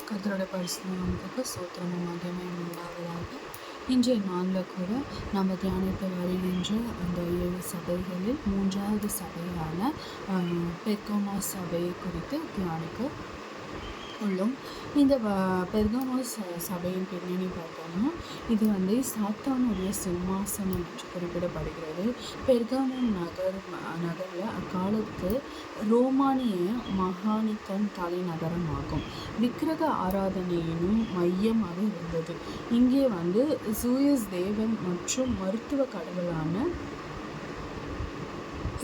கர்த்தருடைய பரிசுத்த நாமத்துக்கு ஸ்தோத்திரமும் மகிமையும் உண்டாவதாக. இன்றைய நாளில் கூட நம்ம தியானித்து வருகின்ற அந்த 7 சபைகளில் 3வது சபையான பெர்கமோ சபையை குறித்து தியானிக்க உள்ளோம். இந்த பெர்கமோஸ் சபையின் பின்னணி பார்த்தோம்னா, இது சாத்தானுடைய சிம்மாசனம் என்று குறிப்பிடப்படுகிறது. பெர்கமோ நகரில் அக்காலத்து ரோமானிய மகாணிக்கன் தலைநகரமாகும். விக்கிரக ஆராதனையினும் மையமாக இருந்தது. இங்கே சூயஸ் தேவன் மற்றும் மருத்துவ கடவுளான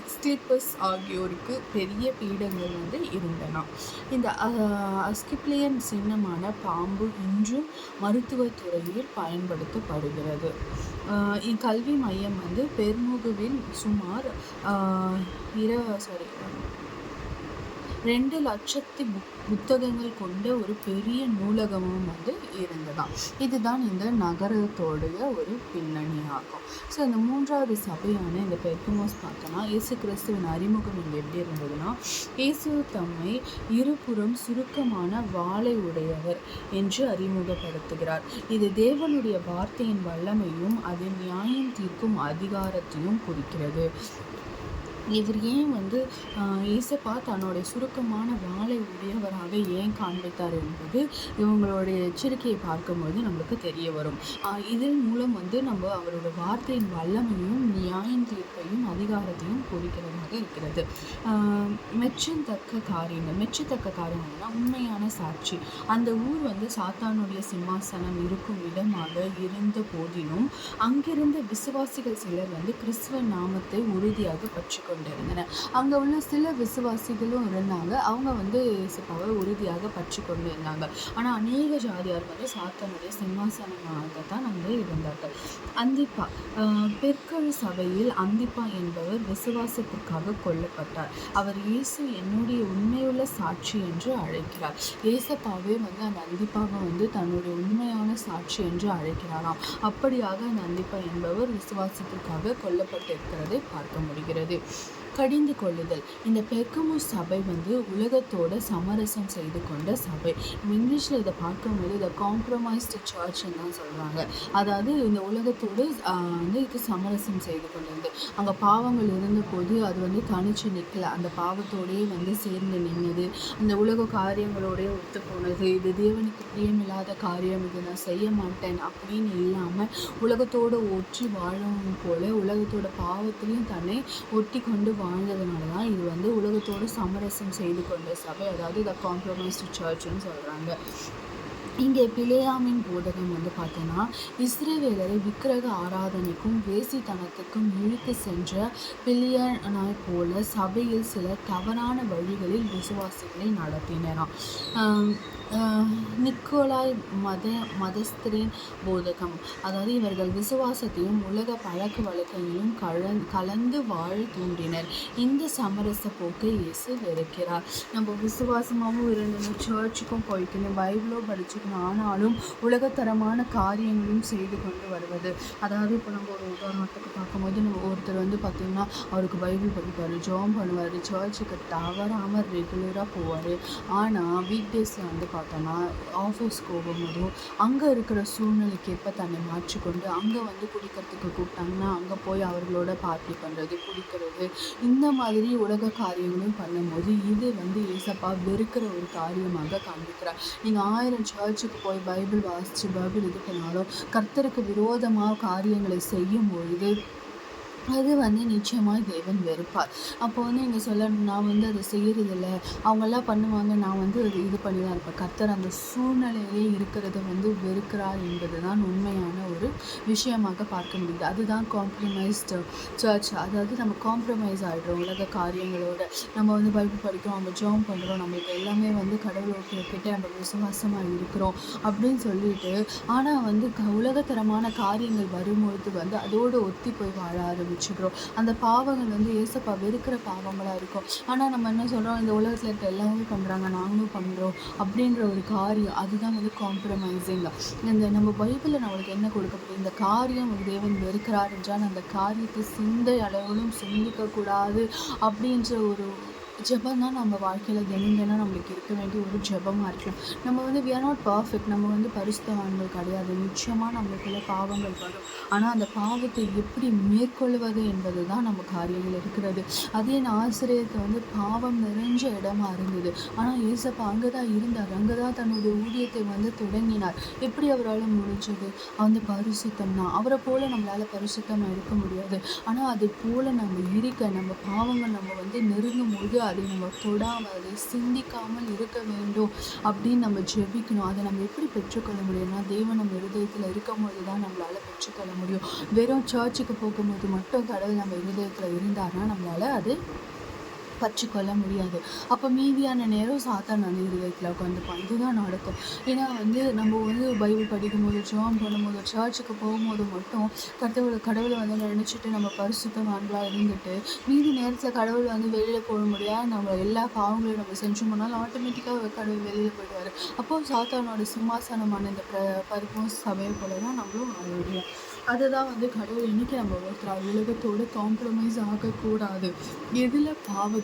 அஸ்கிலிப்பஸ் ஆகியோருக்கு பெரிய பீடங்கள் இருந்தன. இந்த அஸ்கிலிப்பியன் சின்னமான பாம்பு இன்றும் மருத்துவத்துறையில் பயன்படுத்தப்படுகிறது. இக்கல்வி மையம் பெர்முகுவில் சுமார் 2,00,000 புத்தகங்கள் கொண்ட ஒரு பெரிய நூலகமும் இருந்ததாம். இதுதான் இந்த நகரத்தோடைய ஒரு பின்னணி ஆகும். ஸோ இந்த 3வது சபையான இந்த பெர்கமோஸ் பார்த்தோன்னா, இயேசு கிறிஸ்துவின் அறிமுகம் இங்கே எப்படி இருந்ததுன்னா, இயேசு தம்மை இருபுறம் சுருக்கமான வாளை உடையவர் என்று அறிமுகப்படுத்துகிறார். இது தேவனுடைய வார்த்தையின் வல்லமையும் அது நியாயம் தீர்க்கும் அதிகாரத்தையும் குறிக்கிறது. இவர் ஏன் ஏசப்பா தன்னுடைய சுருக்கமான வாளை உடையவராக ஏன் காண்பித்தார் என்பது இவங்களுடைய எச்சரிக்கையை பார்க்கும்போது நம்மளுக்கு தெரிய வரும். இதன் மூலம் நம்ம அவரோட வார்த்தையின் வல்லமையும் நியாயம் தீர்ப்பையும் அதிகாரத்தையும் குறிக்கிறதாக இருக்கிறது. மெச்சத்தக்க காரியங்கள்னா உண்மையான சாட்சி. அந்த ஊர் சாத்தானுடைய சிம்மாசனம் இருக்கும் இடமாக இருந்த போதிலும் அங்கிருந்த விசுவாசிகள் சிலர் கிறிஸ்துவ நாமத்தை உறுதியாக பற்றி கொண்டிருந்தனர். அங்கே உள்ள சில விசுவாசிகளும் இருந்தாங்க. அவங்க இயேசுவை உறுதியாக பற்றி கொண்டு இருந்தாங்க. ஆனால் அநேக ஜாதியார் சாத்தானுடைய சிம்மாசனமாக தான் இருந்தார்கள். அந்திப்பா பிற்கால சபையில் அந்திப்பா என்பவர் விசுவாசத்திற்காக கொல்லப்பட்டார். அவர் இயேசு என்னுடைய உண்மையுள்ள சாட்சி என்று அழைக்கிறார். ஏசப்பாவே அந்த அந்திப்பாவை தன்னுடைய உண்மையான சாட்சி என்று அழைக்கிறாராம். அப்படியாக அந்த அந்திப்பா என்பவர் விசுவாசத்திற்காக கொல்லப்பட்டிருக்கிறதை பார்க்க முடிகிறது. கடிந்து கொள்ளுதல். இந்த பெர்கமோ சபை உலகத்தோட சமரசம் செய்து கொண்ட சபை. இங்கிலீஷில் இதை பார்க்கும்போது இதை காம்ப்ரமைஸ்டு சர்ச்ன்னு தான் சொல்கிறாங்க. அதாவது இந்த உலகத்தோடு இது சமரசம் செய்து கொண்டது. அங்கே பாவங்கள் இருந்தபோது அது தனிச்சு நிற்கல. அந்த பாவத்தோடையே சேர்ந்து நின்னது. அந்த உலக காரியங்களோடய ஒத்து போனது. இது தேவனுக்கு பிரியமில்லாத காரியம், இது நான் செய்ய மாட்டேன் அப்படின்னு இல்லாமல் உலகத்தோடு ஒற்றி வாழவும் போல உலகத்தோட பாவத்திலையும் தன்னை ஒட்டி கொண்டு வாழ்ந்ததுனால தான் இது உலகத்தோடு சமரசம் செய்து கொண்ட சபை. அதாவது த காம்ப்ரமைஸ்டு சர்ச்னு சொல்கிறாங்க. இங்கே பிலேயாமின் போதகம் பார்த்தோன்னா, இஸ்ரவேலரை விக்கிரக ஆராதனைக்கும் வேசித்தனத்துக்கும் இழுத்து சென்ற பிலியனாய் போல சபையில் சில தவறான வழிகளில் விசுவாசிகளை நடத்தினாராம். நிக்கோலாய் மதஸ்திரின் போதகம். அதாவது இவர்கள் விசுவாசத்தையும் உலக பழக்க வழக்கங்களும் கலந்து வாழ தூண்டினர். இந்த சமரச போக்கை இயேசு வெறுக்கிறார். நம்ம விசுவாசமாகவும் இருந்தோம், சர்ச்சுக்கும் போய்க்கணும், பைபிளோ படிச்சுக்கணும், ஆனாலும் உலகத்தரமான காரியங்களும் செய்து கொண்டு வருவது. அதாவது இப்போ நம்ம ஒரு உதாரணத்துக்கு பார்க்கும்போது ஒருத்தர் பார்த்திங்கன்னா அவருக்கு பைபிள் படிப்பார், ஜெபம் பண்ணுவார், சர்ச்சுக்கு தவறாமல் ரெகுலராக போவார். ஆனால் வீக் டேஸில் பார்த்தோன்னா ஆஃபீஸ் போகும்போதும் அங்கே இருக்கிற சூழ்நிலைக்கு எப்போ தன்னை மாற்றிக்கொண்டு அங்கே குடிக்கிறதுக்கு கூப்பிட்டாங்கன்னா அங்கே போய் அவர்களோட பார்ட்டி பண்ணுறது, குடிக்கிறது, இந்த மாதிரி உலக காரியங்களும் பண்ணும்போது இது ஏசப்பா வெறுக்கிற ஒரு காரியமாக காண்பிக்கிறார். நீங்கள் 1000 சர்ச்சுக்கு போய் பைபிள் வாசித்து பைபிள் இது பண்ணாலும் கர்த்தருக்கு விரோதமாக காரியங்களை செய்யும் பொழுது அது நிச்சயமாக தேவன் வெறுப்பார். அப்போ நீங்கள் சொல்லணும், நான் அதை செய்கிறதில்ல, அவங்கெல்லாம் பண்ணுவாங்க, நான் அது இது பண்ணி தான் இருப்பேன். கர்த்தர் அந்த சூழ்நிலையிலே இருக்கிறத வெறுக்கிறார் என்பது தான் உண்மையான ஒரு விஷயமாக பார்க்க முடியுது. அதுதான் காம்ப்ரமைஸ்டு சர்ச். அதாவது நம்ம காம்ப்ரமைஸ் ஆகிடுறோம் உலக காரியங்களோட. நம்ம பைபிள் படிக்கிறோம், நம்ம ஜெபம் பண்ணுறோம், நம்மளுக்கு எல்லாமே கடவுள்கிட்ட நம்ம விசுவாசமாக இருக்கிறோம் அப்படின்னு சொல்லிட்டு, ஆனால் உலகத்தரமான காரியங்கள் வரும்பொழுது அதோடு ஒத்தி போய் வாழ ஆரம்பிச்சிடுறோம். அந்த பாவங்கள் ஏசப்பா வெறுக்கிற பாவங்களாக இருக்கும். ஆனால் நம்ம என்ன சொல்கிறோம், இந்த உலகத்தில் இருக்க எல்லாமே பண்ணுறாங்க, நாங்களும் பண்ணுறோம் அப்படின்ற ஒரு காரியம். அதுதான் காம்ப்ரமைசிங். இந்த நம்ம பைபிளில் நம்மளுக்கு என்ன கொடுக்கப்படும், இந்த காரியம் தேவன் வெறுக்கிறார் என்றால் அந்த காரியத்தை சிந்தை அளவிலும் சிந்திக்கக்கூடாது அப்படின்ற ஒரு ஜெபம் தான் நம்ம வாழ்க்கையில் தினம் தினம் நம்மளுக்கு இருக்க வேண்டிய ஒரு ஜெபமாக இருக்கலாம். நம்ம வந்து வி ஆர் நாட் பர்ஃபெக்ட். நம்ம வந்து பரிசுத்தவான்கள் கிடையாது. நிச்சயமாக நம்மளுக்குள்ள பாவங்கள் வரும். ஆனால் அந்த பாவத்தை எப்படி மேற்கொள்வது என்பது தான் நம்ம காரியங்கள் இருக்கிறது. அதே நாசரேத்து வந்து பாவம் நிறைஞ்ச இடமா இருந்தது. ஆனால் ஏசப்பா அங்கே தான் இருந்தார். அங்கே தான் தன்னுடைய ஊழியத்தை வந்து தொடங்கினார். எப்படி அவரால் முடிஞ்சது? அந்த பரிசுத்தம் தான். அவரை போல நம்மளால் பரிசுத்தமாக இருக்க முடியாது. ஆனால் அது போல் நம்ம இருக்க, நம்ம பாவங்கள் நம்ம வந்து நெருங்கும் போது அதை நம்ம தொடாமல், அதை சிந்திக்காமல் இருக்க வேண்டும் அப்படின்னு நம்ம ஜெபிக்கணும். அதை நம்ம எப்படி பெற்றுக்கொள்ள முடியும்னா, தேவன் நம்ம இருதயத்தில் இருக்கும்போது தான் நம்மளால் பெற்றுக்கொள்ள முடியும். வெறும் சர்ச்சுக்கு போகும்போது மட்டும் கடவுள் நம்ம இருதயத்தில் இருந்தார்னா நம்மளால் அது கற்றுக்கொள்ள முடியாது. அப்போ மீதியான நேரம் சாத்தான் அந்த இருதயத்தில் உட்காந்துப்பான். இதுதான் நடக்கும். ஏன்னா வந்து நம்ம வந்து பைபிள் படிக்கும்போது, ஜெபம் பண்ணும்போது, சர்ச்சுக்கு போகும்போது மட்டும் கடவுளை வந்து நினச்சிட்டு நம்ம பரிசுத்தவான்களாக இருந்துட்டு, மீதி நேரத்தில் கடவுள் வந்து வெளியில் போக முடியாது. நம்ம எல்லா பாவங்களையும் நம்ம செஞ்சோம்னாலும் ஆட்டோமேட்டிக்காக கடவுள் வெளியில் போயிடுவார். அப்போது சாத்தானோட சிம்மாசனமான இந்த பரிபூர்ண சபையை போல தான் நம்மளும் வாழ முடியும். அதுதான் வந்து கடவுள் இன்னைக்கு நம்ம ஒருத்தர் உலகத்தோடு காம்ப்ரமைஸ் ஆகக்கூடாது. எதில்? பாவத்தில்.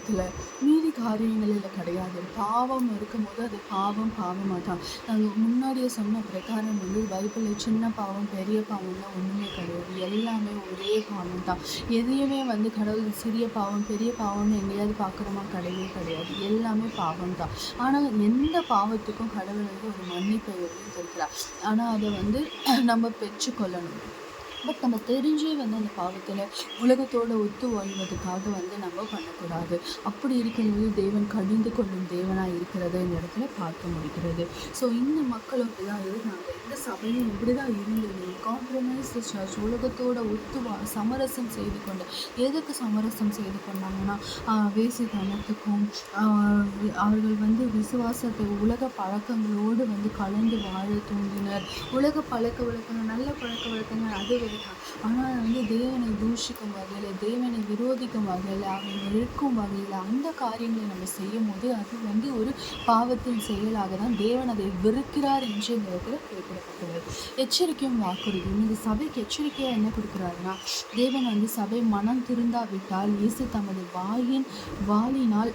மீதி காரியங்களில் கிடையாது. பாவம் இருக்கும்போது அது பாவமாக தான். நாங்கள் முன்னாடியே சொன்ன பிரகாரம் வந்து பைபிளில் சின்ன பாவம் பெரிய பாவம்லாம் ஒன்றுமே கிடையாது. எல்லாமே ஒரே பாவம் தான். எதையுமே வந்து கடவுள் சிறிய பாவம் பெரிய பாவம்னு எங்கேயாவது பார்க்குறோமா? கிடையவே கிடையாது. எல்லாமே பாவம் தான். ஆனால் எந்த பாவத்துக்கும் கடவுள் வந்து ஒரு மன்னிப்பை எழுதியிருக்கிறார். ஆனால் அதை வந்து நம்ம பெற்றுக்கொள்ளணும். பட் நம்ம தெரிஞ்சே வந்து அந்த பாவத்தில் உலகத்தோடு ஒத்து வாழ்வதற்காக வந்து நம்ம பண்ணக்கூடாது. அப்படி இருக்கும்போது தேவன் கடிந்து கொள்ளும் தேவனாக இருக்கிறத இந்த இடத்துல பார்க்க முடிகிறது. ஸோ இந்த மக்களும் இப்படி தான் இருந்தாங்க. இந்த சபையும் இப்படி தான் இருந்தது. காம்ப்ரமைஸ் சர்ச், உலகத்தோட சமரசம் செய்து கொண்டு. எதுக்கு சமரசம் செய்து கொண்டாங்கன்னா, வேசித்தனத்துக்கும் அவர்கள் வந்து விசுவாசத்தை உலக பழக்கங்களோடு வந்து கலந்து வாழ தூண்டினர். உலக பழக்க வழக்கங்கள், நல்ல பழக்க வழக்கங்கள் அது ஆனால் வந்து தேவனை தூஷிக்கும் வகையில், தேவனை விரோதிக்கும் வகையில், அவனை வெறுக்கும் வகையில் அந்த காரியங்களை நம்ம செய்யும் போது அது வந்து ஒரு பாவத்தின் செயலாக தான் தேவன் அதை வெறுக்கிறார் என்று இந்த இடத்துல குறிப்பிடப்பட்டுள்ளது. எச்சரிக்கையும் வாக்குறுதி. இந்த சபைக்கு எச்சரிக்கையாக என்ன கொடுக்குறாருன்னா, தேவன் வந்து சபை மனம் திருந்தாவிட்டால் இயேசு தமது வாளினால்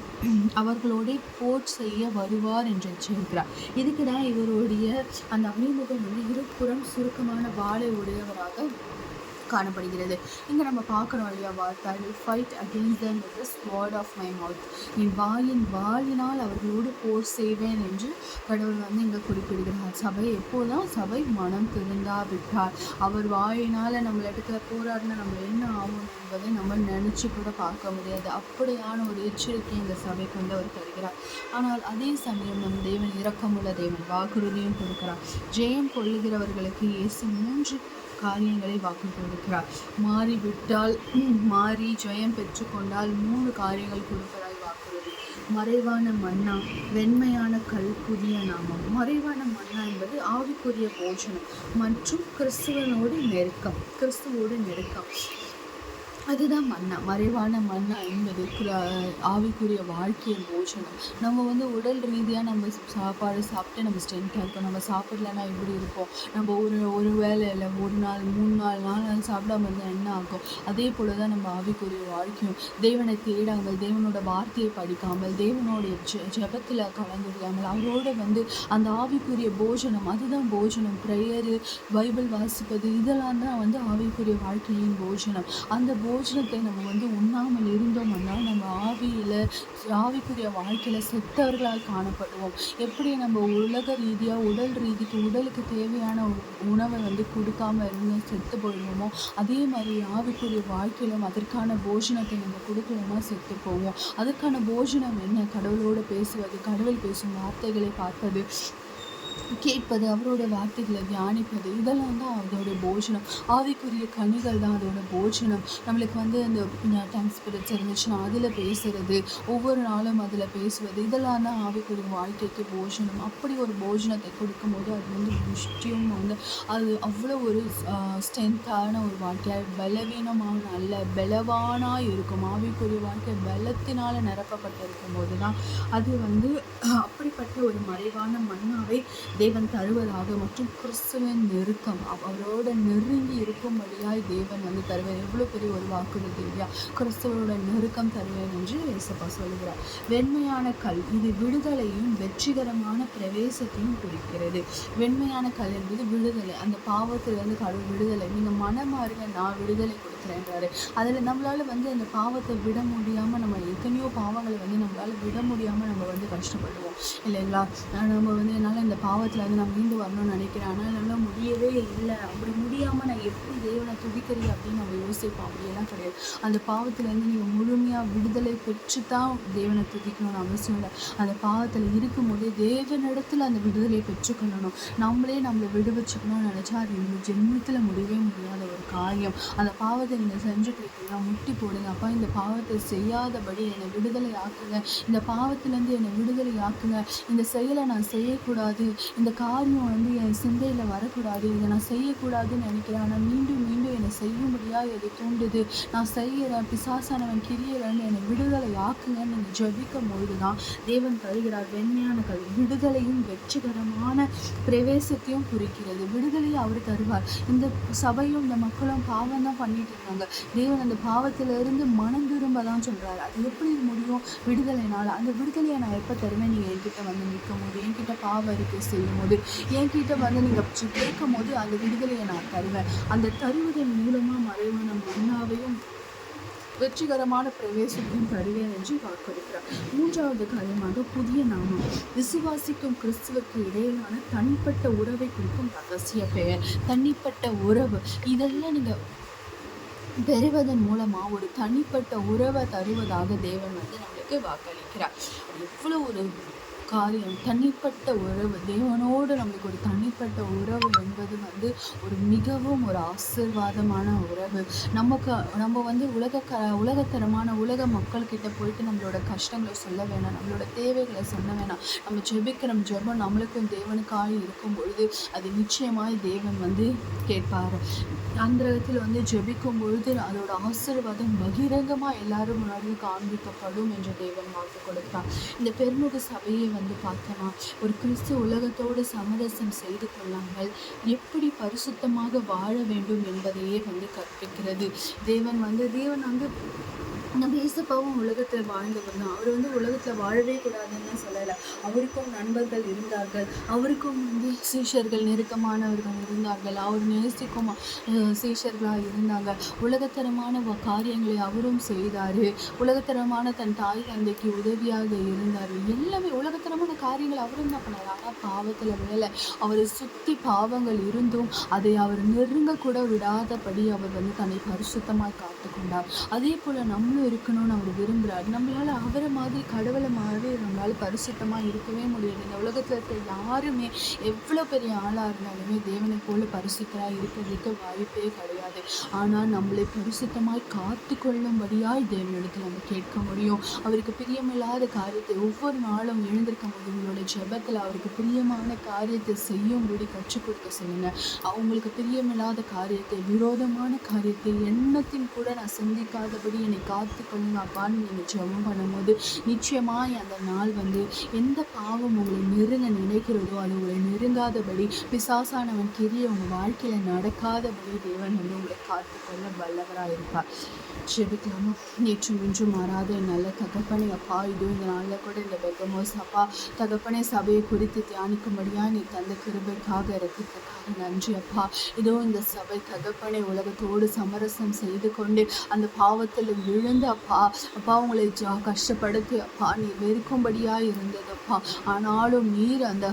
அவர்களோட போர் செய்ய வருவார் என்று எச்சரிக்கிறார். இதுக்கு தான் இவருடைய அந்த அறிமுகம் வந்து இருபுறம் சுருக்கமான வாளை உடையவராக காணப்படுகிறது. இங்கே நம்ம பார்க்குறோம் இல்லையா வார்த்தை, I will fight against them with the sword of my mouth. என் வாளினால் அவர்களோடு போர் செய்வேன் என்று கடவுள் வந்து இங்கே குறிப்பிடுகிறார். சபை எப்போதான்? சபை மனம் திருந்தாவிட்டார். அவர் வாயினால் நம்மள இடத்துல போராடினா நம்ம என்ன ஆகும் என்பதை நம்ம நினச்சி கூட பார்க்க முடியாது. அப்படியான ஒரு எச்சரிக்கை இந்த சபைக்கு வந்து அவர் தருகிறார். ஆனால் அதே சமயம் நம் தேவன் இரக்கமுள்ள தேவன், வாக்குறுதியும் கொடுக்கிறார். ஜெயம் கொள்ளுகிறவர்களுக்கு இயேசு 3 காரியங்களை வாக்கு கொடுக்கிறார். மாறி ஜெயம் பெற்றுக்கொண்டால் 3 காரியங்கள் கொடுக்கிறாய் வாக்குறுதி. மறைவான மன்னா, வெண்மையான கல், புதிய நாமம். மறைவான மன்னா என்பது ஆவிக்குரிய போஜனம் மற்றும் கிறிஸ்துவோடு நெருக்கம். அதுதான் மன்னா. மறைவான மன்னா என்பது ஆவிக்குரிய வாழ்க்கையின் போஜனம். நம்ம வந்து உடல் ரீதியாக நம்ம சாப்பாடு சாப்பிட்டு நம்ம ஸ்ட்ரென்த்தாக இருக்கோம். நம்ம சாப்பிடலன்னா எப்படி இருப்போம்? நம்ம ஒரு வேளை இல்லை, 1 நாள் 3 நாள் சாப்பிடாம இருந்தால் என்ன ஆகும்? அதே போல் தான் நம்ம ஆவிக்குரிய வாழ்க்கையும். தேவனை தேடாமல், தேவனோட வார்த்தையை படிக்காமல், தேவனுடைய ஜெபத்தில் கலந்துடாமல், அவரோட வந்து அந்த ஆவிக்குரிய போஜனம், அதுதான் போஜனம். ப்ரேயரு, பைபிள் வாசிப்பது, இதெல்லாம் தான் வந்து ஆவிக்குரிய வாழ்க்கையின் போஜனம். அந்த போஜனத்தை நம்ம வந்து உண்ணாமல் இருந்தோம்னா நம்ம ஆவிக்குரிய வாழ்க்கையில் செத்தவர்களால் காணப்படுவோம். எப்படி நம்ம உலக ரீதியாக உடலுக்கு தேவையான உணவை வந்து கொடுக்காம இருந்து செத்து போயிடுவோமோ, அதே மாதிரி ஆவிக்குரிய வாழ்க்கையிலும் அதற்கான போஜனத்தை நம்ம கொடுக்கலன்னா செத்து போவோம். அதற்கான போஜனம் என்ன? கடவுளோடு பேசுவது, கடவுள் பேசும் வார்த்தைகளை பார்ப்பது, கேட்பது, அவரோட வார்த்தைகளை தியானிப்பது, இதெல்லாம் தான் அதோட போஜனம். ஆவிக்குரிய கனிகள் தான் அதோட போஜனம். நம்மளுக்கு வந்து அந்த டைம் ஸ்பிரிட்ஸ் இருந்துச்சுன்னா அதில் பேசுகிறது, ஒவ்வொரு நாளும் அதில் பேசுவது, இதெல்லாம் தான் ஆவிக்குரிய வாழ்க்கைக்கு போஜனம். அப்படி ஒரு போஜனத்தை கொடுக்கும்போது அது வந்து முஷ்டியும் வந்து அது அவ்வளோ ஒரு ஸ்ட்ரென்த்தான ஒரு வாழ்க்கையாக, பலவீனமான அல்ல, பலவானாக இருக்கும். ஆவிக்குரிய வாழ்க்கை பலத்தினால் நிரப்பப்பட்டிருக்கும் போது தான் அது வந்து அப்படிப்பட்ட ஒரு மறைவான மன்னாவை தேவன் தருவதாக மற்றும் கிறிஸ்துவின் நெருக்கம் அவரோட நெருங்கி இருக்கும்படியாய் தேவன் வந்து தருவேன். எவ்வளோ பெரிய ஒரு வாக்குறுதி இல்லையா? கிறிஸ்துவோட நெருக்கம் தருவேன் என்று இயேசப்பா சொல்கிறார். வெண்மையான கல் இது விடுதலையும் வெற்றிகரமான பிரவேசத்தையும் குறிக்கிறது. வெண்மையான கல் என்பது விடுதலை, அந்த பாவத்திலிருந்து கடவுள் விடுதலை. நீங்கள் மனமாறுங்க, நான் விடுதலை கொடுக்குறேன்றாரு. அதில் நம்மளால் வந்து அந்த பாவத்தை விட முடியாமல், நம்ம எத்தனையோ பாவங்களை வந்து நம்மளால் விட முடியாமல் நம்ம வந்து கஷ்டப்படுவோம் இல்லைங்களா? நம்ம வந்து என்னால் இந்த பாவத்தில் வந்து நான் மீண்டு வரணும்னு நினைக்கிறேன், ஆனால் என்னால் முடியவே இல்லை. அப்படி முடியாமல் நான் எப்படி தேவனை துதிக்கிறேன் அப்படின்னு நம்ம யோசிப்போம். அப்படியெல்லாம் கிடையாது. அந்த பாவத்திலேருந்து நீங்கள் முழுமையாக விடுதலை பெற்று தான் தேவனை துதிக்கணும்னு அவசியம் இல்லை. அந்த பாவத்தில் இருக்கும்போதே தேவனிடத்தில் அந்த விடுதலையை பெற்றுக்கொள்ளணும். நம்மளே நம்மளை விடுவிச்சுக்கணும்னு நினச்சா அது இந்த ஜென்மத்தில் முடியவே முடியாத ஒரு காரியம். அந்த பாவத்தை நீங்கள் செஞ்சுட்டு இருக்கீங்கன்னா முட்டி போடுங்க. அப்பா, இந்த பாவத்தை செய்யாதபடி என்னை விடுதலை ஆக்குங்க, இந்த பாவத்திலேருந்து என்னை விடுதலை ஆக்குங்க, இந்த செயலை நான் செய்யக்கூடாது, இந்த காரியம் வந்து என் சிந்தையில் வரக்கூடாது, இதை நான் செய்யக்கூடாதுன்னு நினைக்கிறேன், ஆனால் மீண்டும் மீண்டும் என்னை செய்யும்படியாக எது தூண்டுது, நான் செய்கிறேன், பிசாசானவன் கிரியறேன்னு என்னை விடுதலை ஆக்குங்கன்னு நீங்கள் ஜெபிக்கும் பொழுது தான் தேவன் தருகிறார் வெண்மையான கல். விடுதலையும் வெற்றிகரமான பிரவேசத்தையும் குறிக்கிறது. விடுதலையை அவர் தருவார். இந்த சபையும் இந்த மக்களும் பாவம் தான் பண்ணிட்டு இருந்தாங்க. தேவன் அந்த பாவத்திலிருந்து மனம் திரும்ப தான் சொல்கிறார். அது எப்படி முடியும்? விடுதலைனால. அந்த விடுதலையை நான் எப்போ தருவேன்? நீங்கள் என்கிட்ட வந்து நிற்கும் போது, என்கிட்ட பாவ அறிக்கை செய்யும் போது, என்கிட்ட வந்து நீங்கள் கேட்கும் போது அந்த விடுதலையை நான் தருவேன். அந்த தருவதன் மூலமாக மறைவான மன்னாவையும் வெற்றிகரமான பிரவேசத்தையும் தருவேன் என்று வாக்களிக்கிறார். மூன்றாவது காரியமாக புதிய நாமம். விசுவாசிக்கும் கிறிஸ்துவுக்கு இடையிலான தனிப்பட்ட உறவை குறிக்கும் ரகசிய பெயர். தனிப்பட்ட உறவு இதெல்லாம் நீங்கள் பெறுவதன் மூலமாக ஒரு தனிப்பட்ட உறவை தருவதாக தேவன் வந்து நம்மளுக்கு வாக்களிக்கிறார். எவ்வளோ ஒரு காரியம்! தனிப்பட்ட உறவு, தேவனோடு நம்மளுக்கு ஒரு தனிப்பட்ட உறவு என்பது வந்து ஒரு மிகவும் ஒரு ஆசீர்வாதமான உறவு. நம்ம வந்து உலகத்தரமான உலக மக்கள்கிட்ட போயிட்டு நம்மளோட கஷ்டங்களை சொல்ல வேணாம், நம்மளோட தேவைகளை சொல்ல வேணாம். நம்ம ஜெபிக்கிற ஜெபம் நம்மளுக்கும் தேவனுக்காக இருக்கும் பொழுது அது நிச்சயமாய் தேவன் வந்து கேட்பார். அந்த இடத்துல வந்து ஜெபிக்கும் பொழுது அதோட ஆசீர்வாதம் பகிரங்கமாக எல்லாரும் முன்னாடியும் காண்பிக்கப்படும் என்று தேவன் வாக்கு கொடுத்தார். இந்த பெருமுக சபையை வந்து பார்த்தோன்னா, ஒரு கிறிஸ்து உலகத்தோடு சமரசம் செய்து கொள்ளாமல் எப்படி பரிசுத்தமாக வாழ வேண்டும் என்பதையே வந்து கற்பிக்கிறது. தேவன் வந்து நம்ம இயேசுப்பாவும் உலகத்தில் வாழ்ந்தவர் தான். அவர் வந்து உலகத்தில் வாழவே கூடாதுன்னு சொல்லலை. அவருக்கும் நண்பர்கள் இருந்தார்கள், அவருக்கும் வந்து சீஷர்கள், நெருக்கமானவர்கள் இருந்தார்கள், அவர் நேசிக்கும் சீஷர்களாக இருந்தாங்க. உலகத்தரமான காரியங்களை அவரும் செய்தார். உலகத்தரமான தன் தாய் தந்தைக்கு உதவியாக இருந்தார். எல்லாமே உலகத்தரமான காரியங்கள் அவரும் தான் பண்ணார். ஆனால் பாவத்தில் விழலை. அவரை சுற்றி பாவங்கள் இருந்தும் அதை அவர் நெருங்கக்கூட விடாதபடி அவர் வந்து தன்னை பரிசுத்தமாக காத்து கொண்டார். அதே போல் நம்மளும் இருக்கணும்னு அவர் விரும்புகிறார். நம்மளால் அவரை மாதிரி கடவுளை மாதிரி நம்மளால் பரிசுத்தமாக இருக்கவே முடியாது. இந்த உலகத்தில் இருக்கிற யாருமே எவ்வளோ பெரிய ஆளாக இருந்தாலுமே தேவனை போல பரிசுத்தராக இருக்கிறதுக்கு வாய்ப்பே கிடையாது. ஆனால் நம்மளை பரிசுத்தமாய் காத்து கொள்ளும்படியாய் தேவனிடத்தில் நம்ம கேட்க முடியும். அவருக்கு பிரியமில்லாத காரியத்தை ஒவ்வொரு நாளும் எழுந்திருக்கும் போது உங்களோட ஜெபத்தில் அவருக்கு பிரியமான காரியத்தை செய்யும்படி கற்றுக் கொடுக்க சொல்லுங்கள். அவங்களுக்கு பிரியமில்லாத காரியத்தை, விரோதமான காரியத்தை எண்ணத்தின் கூட நான் சிந்திக்காதபடி என்னை காத்து கொள்ளுங்க அப்பான்னு நீங்கள் ஜெபம் பண்ணும்போது நிச்சயமாக அந்த நாள் வந்து எந்த பாவம் உங்களை நெருங்க நினைக்கிறதோ அது உங்களை நெருங்காதபடி, பிசாசானவன் கிரியை உங்கள் வாழ்க்கையில் நடக்காதபடி தேவன் வந்து உங்களை காத்துக்கொள்ள வல்லவராக இருப்பார். ஜெபிக்கலாமா? நேற்றும் இன்றும் மாறாத நல்ல தகப்பனே அப்பா, இதுவும் இந்த நாளில் கூட இந்த பெர்கமோஸ் அப்பா தகப்பனே சபையை குறித்து தியானிக்கும்படியாக நீ தந்த கிருபைக்காக இரக்கத்துக்காக நன்றி அப்பா. இதோ இந்த சபை தகப்பனே உலகத்தோடு சமரசம் செய்து கொண்டு அந்த பாவத்தில் விழுந்து அப்பா உங்களை கஷ்டப்படுத்தி அப்பா நீ வெறுக்கும்படியாக இருந்ததப்பா. ஆனாலும் நீர் அந்த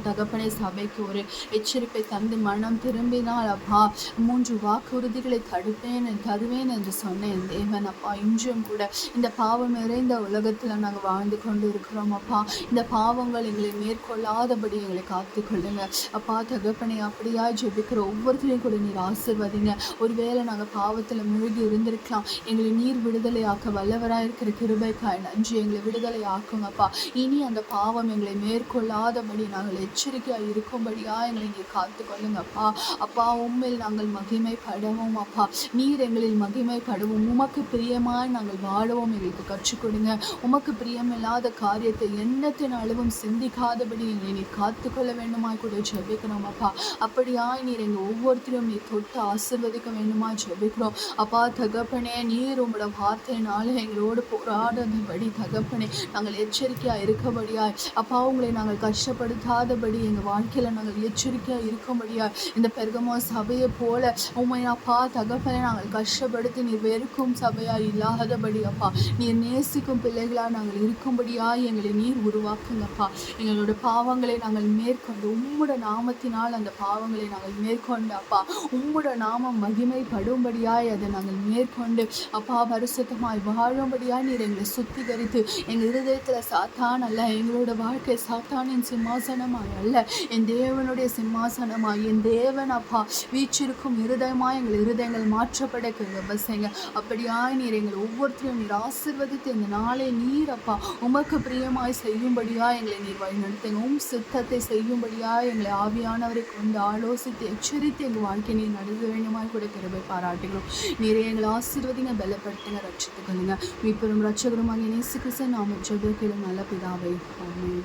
தகப்பனே சபைக்கு ஒரு எச்சரிப்பை தந்து மனம் திரும்பினால் அப்பா 3 வாக்குறுதிகளை தருவேன் என்று சொன்னேன் தேவன் அப்பா. இன்றும் கூட இந்த பாவம் நிறைந்த உலகத்தில் நாங்கள் வாழ்ந்து கொண்டு இருக்கிறோம் அப்பா. இந்த பாவங்கள் எங்களை மேற்கொள்ளாதபடி எங்களை காத்து கொள்ளுங்க அப்பா. தகப்பனை அப்படியா ஜெபிக்கிற ஒவ்வொருத்தரையும் கூட நீர் ஆசீர்வதிங்க. ஒருவேளை நாங்கள் பாவத்தில் மூழ்கி இருந்திருக்கலாம், எங்களை நீர் விடுதலை விடுதலையாக்க வல்லவராயிருக்கிற கிருபைக்காய் நன்றி. எங்களை விடுதலை ஆக்குங்கப்பா. இனி அந்த பாவம் எங்களை மேற்கொள்ளாதபடி நாங்கள் எச்சரிக்கையாக இருக்கும்படியா எங்களை நீர் காத்து கொள்ளுங்கப்பா. அப்பா, உம்மில் நாங்கள் மகிமைப்படவும் அப்பா, நீர் எங்களில் மகிமைப்படவும், உமக்கு பிரியமாய் நாங்கள் வாழவும் எங்களுக்கு கற்றுக் கொடுங்க. உமக்கு பிரியமில்லாத காரியத்தை எண்ணத்தினாலும் சிந்திக்காதபடி எங்களை நீர் காத்துக்கொள்ள வேண்டுமாய் கூட ஜெபிக்கிறோம் அப்பா. அப்படியாய் நீர் எங்கள் ஒவ்வொருத்தரும் நீர் தொட்டு ஆசீர்வதிக்க வேண்டுமா ஜெபிக்கிறோம் அப்பா. தகப்பனே, நீர் உங்களோட வார்த்தையினால எங்களோடு போராடும்படி தகப்பனே நாங்கள் எச்சரிக்கையாக இருக்கபடியாய் அப்பா, உங்களை நாங்கள் கஷ்டப்படுத்தாதபடி எங்கள் வாழ்க்கையில் நாங்கள் எச்சரிக்கையாக இருக்கும்படியாய் இந்த பெர்கமோ சபையை போல உண்மை அப்பா தகப்பனை நாங்கள் கஷ்டப்படுத்தி நீர் வெறுக்கும் சபையாக இல்லாதபடி அப்பா, நீர் நேசிக்கும் பிள்ளைகளாக நாங்கள் இருக்கும்படியாய் எங்களை நீர் உருவாக்குங்கப்பா. எங்களோட பாவங்களை நாங்கள் மேற்கொண்டு உம்முட நாமத்தினால் அந்த பாவங்களை நாங்கள் மேற்கொண்டு அப்பா, உம்முட நாமம் மகிமைப்படும்படியாய் அதை நாங்கள் மேற்கொண்டு அப்பா பரிசுத்தமாய் வாழும்படியாய் நீர் எங்களை சுத்திகரித்து எங்கள் இருதயத்தில் சாத்தான் அல்ல, எங்களோட வாழ்க்கை சாத்தானின் சிம்மாசனமாய் அல்ல, என் தேவனுடைய சிம்மாசனமாய் என் தேவன் அப்பா வீச்சிருக்கும் இருதயமாய் எங்கள் இருதயங்கள் மாற்றப்பட கிருபைங்க. அப்படியாய் நீர் எங்கள் ஒவ்வொருத்தரையும் நீர் ஆசீர்வதித்து இந்த நாளை நீர் அப்பா உமக்கு பிரியமாய் செய்யும்படியாய் எங்களை நீர் வழிநடத்துங்க. சித்தத்தை செய்யும்படியாய் எங்களை ஆவியானவரை கொண்டு ஆலோசித்து எச்சரித்து எங்கள் வாழ்க்கை நீர் நடத்த வேண்டுமாய் கூட கிருபை பாராட்டுகிறோம். நீரை எங்களை ஆசீர்வதிங்க, பலப்படுத்துங்க, ரட்சித்துக் கொள்ளுங்க. மீட்பெரும் ரட்சகருமாக இயேசு கிறிஸ்து நாமத்தில் ஜெபம் கேளும் நல்ல பிதாவே, ஆமென்.